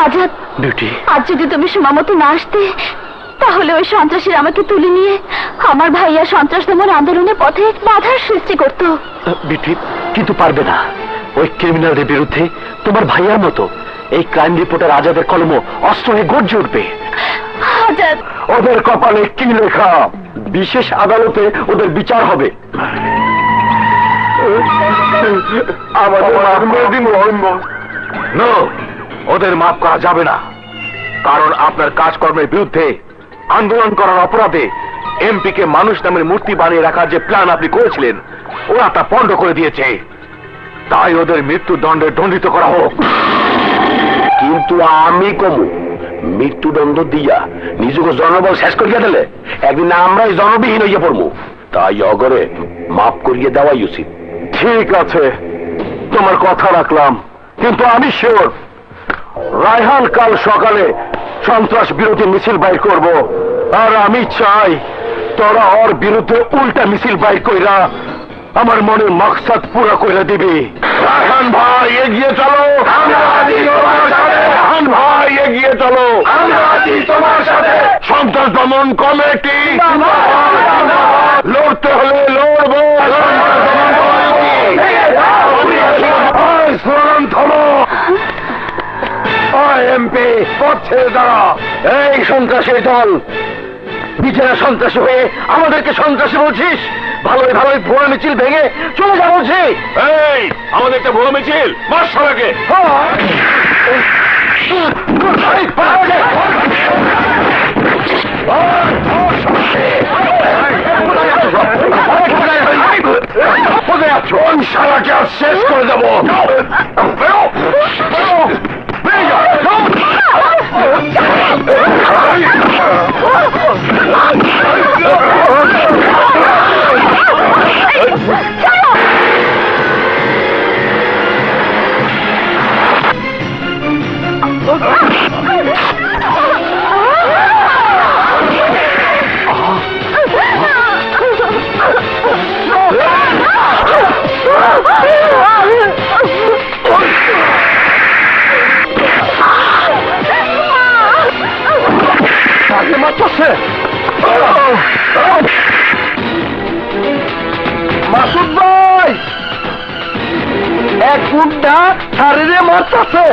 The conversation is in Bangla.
আজাদ বিউটি, আজ যদি তুমি সময় মতো না আসতে তাহলে ওই সন্ত্রাসীরা আমাকে তুলে নিয়ে আমার ভাইয়া সন্ত্রাস দমন আন্দোলনের পথে বাধার সৃষ্টি করত। বিউটি, কিন্তু পারবে না। ওই ক্রিমিনালদের বিরুদ্ধে তোমার ভাইয়ার মতো এই ক্রাইম রিপোর্টার আজাদের কলম অস্ত্র হয়ে গর্জে উঠবে। আজাদ, ওদের কপালে কি লেখা? বিশেষ আদালতে ওদের বিচার হবে। ওদের মাফ করা যাবে না, কারণ আপনার কাজকর্মের বিরুদ্ধে আন্দোলন করার অপরাধে এমপি কে মানুষ নামের মূর্তি বানিয়ে রাখার যে প্ল্যান আপনি করেছিলেন ওরা তা পণ্ড করে দিয়েছে। তাই ওদের মৃত্যুদণ্ডে দণ্ডিত করা হোক। কিন্তু আমি কমু মৃত্যুদণ্ড দিয়া নিজেকে জনবল শেষ করিয়া দিলে একদিন আমরাই জনবিহীন হইয়া পড়বো। তাই অগরে মাফ করিয়ে দেওয়াই উচিত। ঠিক আছে, তোমার কথা রাখলাম, কিন্তু আমি শিওর রায়হান কাল সকালে সন্ত্রাস বিরোধী মিছিল বাইর করব, আর আমি চাই তোরা ওর বিরুদ্ধে উল্টা মিছিল বাইর কইরা আমার মনের মাকসাদ পুরা কইরা দিবি। রায়হান ভাই এগিয়ে চলো, রায়হান ভাই এগিয়ে চলো, তোমার সাথে সন্ত্রাস দমন কমিটি লড়তে হলে লড়বো। স্লোগান থামো। এমপি পথ ছেড়ে দাঁড়া। এই সন্ত্রাসী দল, নিজেরা সন্ত্রাসী হয়ে আমাদেরকে সন্ত্রাসী বলছিস? ভালোই ভালোই ভুয়া মিছিল ভেঙে চলে যা বলছি। এই আমাদের একটা ভুয়া মিছিল মাস সবাইকে। সারাকে আর শেষ করে দেবো। মাসুদ ভাই, এক গুন্ডা শারীরে মারতেছে।